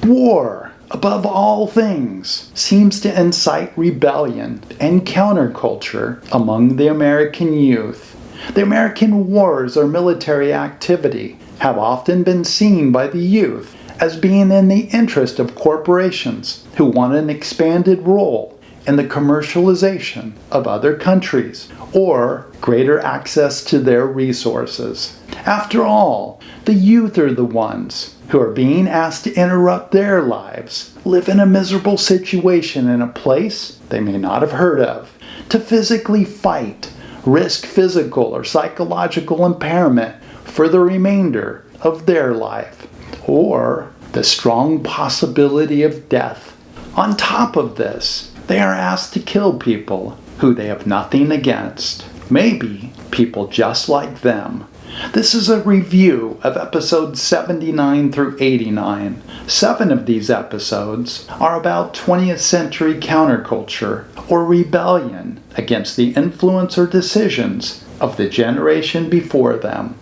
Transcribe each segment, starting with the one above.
War, above all things, seems to incite rebellion and counterculture among the American youth. The American wars or military activity have often been seen by the youth as being in the interest of corporations who want an expanded role in the commercialization of other countries or greater access to their resources. After all, the youth are the ones who are being asked to interrupt their lives, live in a miserable situation in a place they may not have heard of, to physically fight, risk physical or psychological impairment for the remainder of their life, or the strong possibility of death. On top of this, they are asked to kill people who they have nothing against, maybe people just like them. This is a review of episodes 79 through 89. 7 of these episodes are about 20th century counterculture or rebellion against the influence or decisions of the generation before them.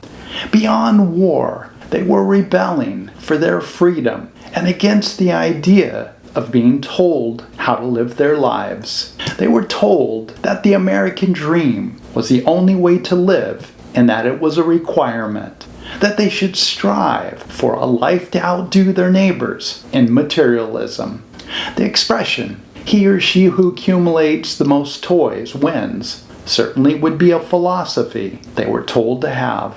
Beyond war, they were rebelling for their freedom and against the idea of being told how to live their lives. They were told that the American dream was the only way to live and that it was a requirement, that they should strive for a life to outdo their neighbors in materialism. The expression, "he or she who accumulates the most toys wins," certainly would be a philosophy they were told to have.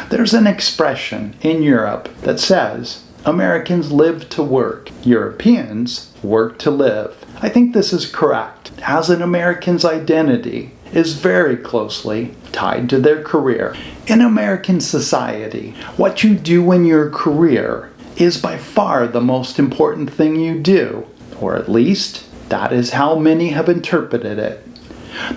There's an expression in Europe that says, Americans live to work, Europeans work to live. I think this is correct, as an American's identity is very closely tied to their career. In American society, what you do in your career is by far the most important thing you do, or at least that is how many have interpreted it.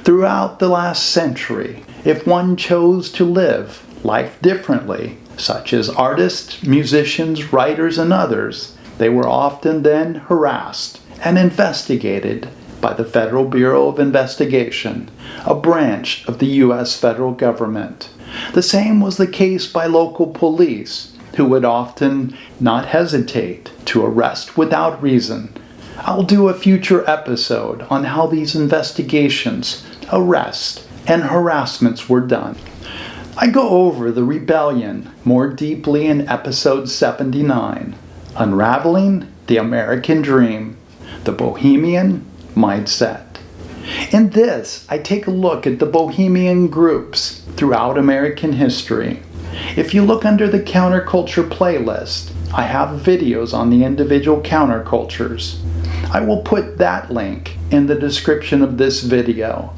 Throughout the last century, if one chose to live life differently, such as artists, musicians, writers, and others, they were often then harassed and investigated by the Federal Bureau of Investigation, a branch of the U.S. federal government. The same was the case by local police, who would often not hesitate to arrest without reason. I'll do a future episode on how these investigations, arrests, and harassments were done. I go over the rebellion more deeply in episode 79, Unraveling the American Dream, the Bohemian Mindset. In this, I take a look at the Bohemian groups throughout American history. If you look under the Counterculture playlist, I have videos on the individual countercultures. I will put that link in the description of this video.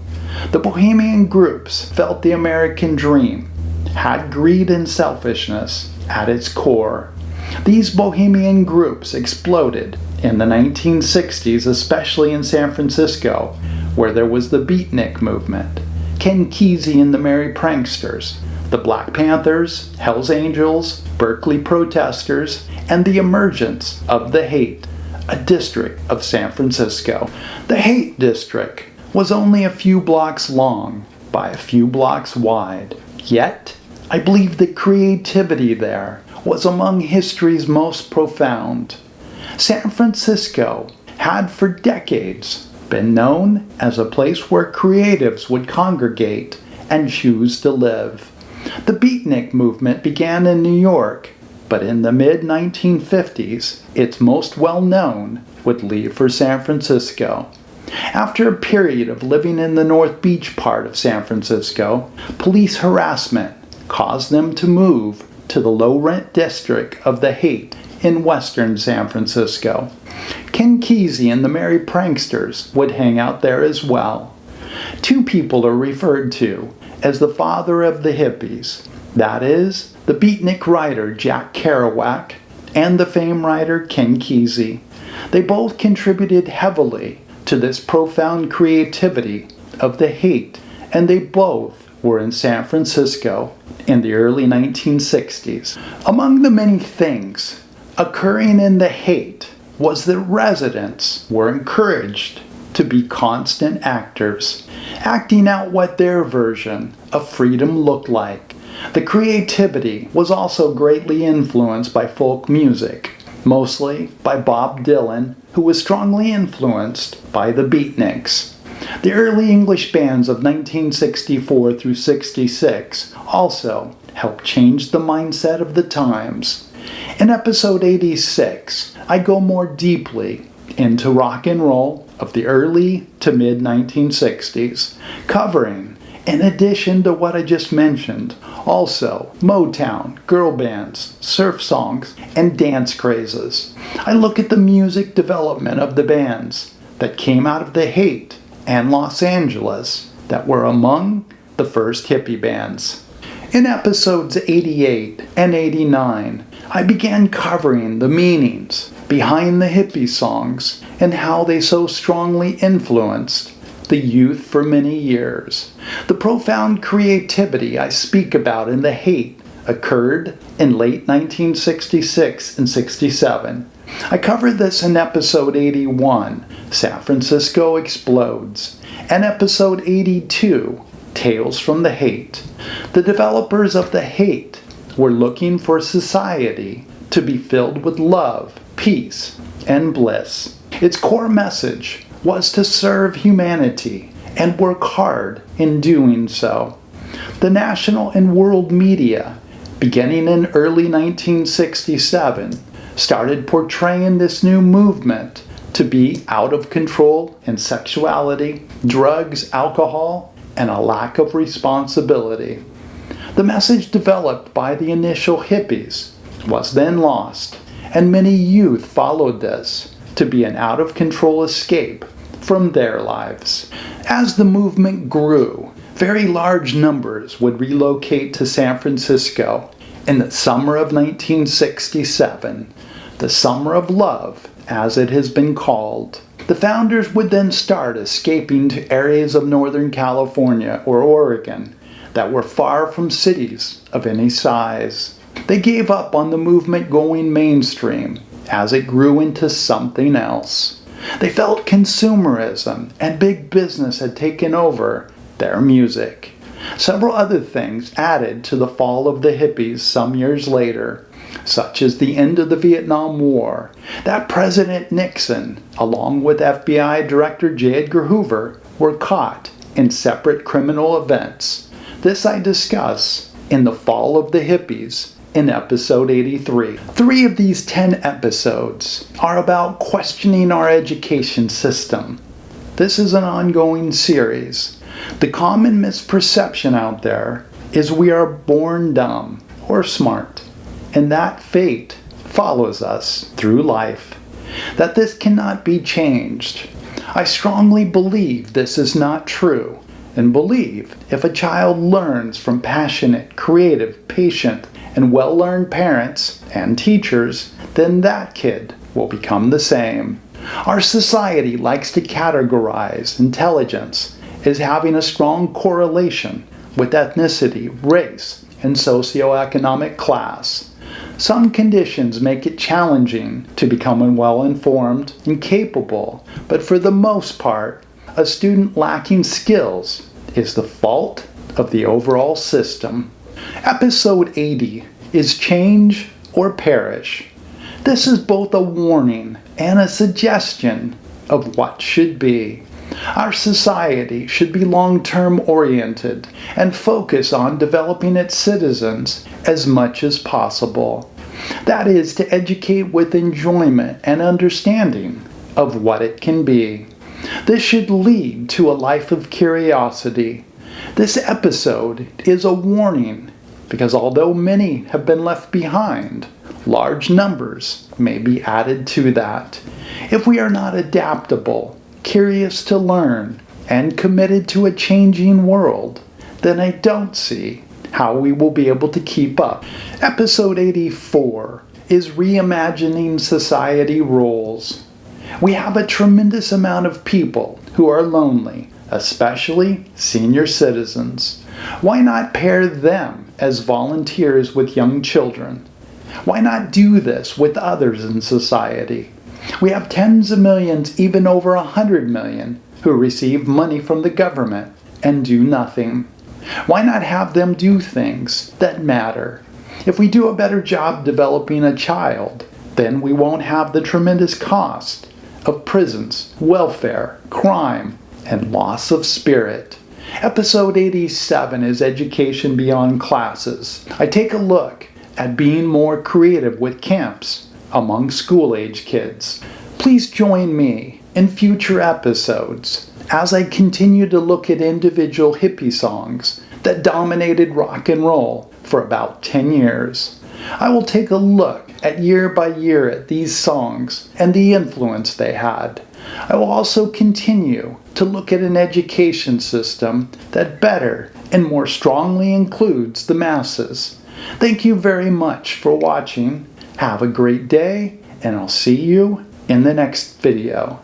The Bohemian groups felt the American dream, had greed and selfishness at its core. These Bohemian groups exploded in the 1960s, especially in San Francisco, where there was the Beatnik movement, Ken Kesey and the Merry Pranksters, the Black Panthers, Hells Angels, Berkeley protesters, and the emergence of the Haight, a district of San Francisco. The Haight district was only a few blocks long by a few blocks wide. Yet, I believe the creativity there was among history's most profound. San Francisco had for decades been known as a place where creatives would congregate and choose to live. The Beatnik movement began in New York, but in the mid-1950s, its most well-known would leave for San Francisco. After a period of living in the North Beach part of San Francisco, police harassment caused them to move to the low-rent district of the Haight in western San Francisco. Ken Kesey and the Merry Pranksters would hang out there as well. Two people are referred to as the father of the hippies. That is, the beatnik writer Jack Kerouac and the fame writer Ken Kesey. They both contributed heavily to this profound creativity of the Haight, and they both were in San Francisco in the early 1960s. Among the many things occurring in the Haight was that residents were encouraged to be constant actors, acting out what their version of freedom looked like. The creativity was also greatly influenced by folk music. mostly by Bob Dylan, who was strongly influenced by the Beatniks. The early English bands of 1964 through 66 also helped change the mindset of the times. In episode 86, I go more deeply into rock and roll of the early to mid 1960s, covering, in addition to what I just mentioned, also Motown, girl bands, surf songs, and dance crazes. I look at the music development of the bands that came out of the Haight and Los Angeles that were among the first hippie bands. In episodes 88 and 89, I began covering the meanings behind the hippie songs and how they so strongly influenced the youth for many years. The profound creativity I speak about in the Haight occurred in late 1966 and 67. I covered this in episode 81, San Francisco Explodes, and episode 82, Tales from the Haight. The developers of the Haight were looking for society to be filled with love, peace, and bliss. Its core message was to serve humanity and work hard in doing so. The national and world media, beginning in early 1967, started portraying this new movement to be out of control in sexuality, drugs, alcohol, and a lack of responsibility. The message developed by the initial hippies was then lost, and many youth followed this to be an out-of-control escape from their lives. As the movement grew, very large numbers would relocate to San Francisco in the summer of 1967, the Summer of Love, as it has been called. The founders would then start escaping to areas of Northern California or Oregon that were far from cities of any size. They gave up on the movement going mainstream as it grew into something else. They felt consumerism and big business had taken over their music. Several other things added to the fall of the hippies some years later, such as the end of the Vietnam War, that President Nixon, along with FBI Director J. Edgar Hoover, were caught in separate criminal events. This I discuss in The Fall of the Hippies in episode 83. 3 of these 10 episodes are about questioning our education system. This is an ongoing series. The common misperception out there is we are born dumb or smart, and that fate follows us through life, that this cannot be changed. I strongly believe this is not true, and believe if a child learns from passionate, creative, patient, and well-learned parents and teachers, then that kid will become the same. Our society likes to categorize intelligence as having a strong correlation with ethnicity, race, and socioeconomic class. Some conditions make it challenging to become well-informed and capable, but for the most part, a student lacking skills is the fault of the overall system. Episode 80 is Change or Perish. This is both a warning and a suggestion of what should be. Our society should be long-term oriented and focus on developing its citizens as much as possible. That is, to educate with enjoyment and understanding of what it can be. This should lead to a life of curiosity. This episode is a warning because although many have been left behind, large numbers may be added to that. If we are not adaptable, curious to learn, and committed to a changing world, then I don't see how we will be able to keep up. Episode 84 is Reimagining Society Roles. We have a tremendous amount of people who are lonely, especially senior citizens. Why not pair them as volunteers with young children? Why not do this with others in society? We have tens of millions, even over 100 million, who receive money from the government and do nothing. Why not have them do things that matter? If we do a better job developing a child, then we won't have the tremendous cost of prisons, welfare, crime, and loss of spirit. Episode 87 is Education Beyond Classes. I take a look at being more creative with camps among school-age kids. Please join me in future episodes as I continue to look at individual hippie songs that dominated rock and roll for about 10 years. I will take a look at year by year at these songs and the influence they had. I will also continue to look at an education system that better and more strongly includes the masses. Thank you very much for watching. Have a great day, and I'll see you in the next video.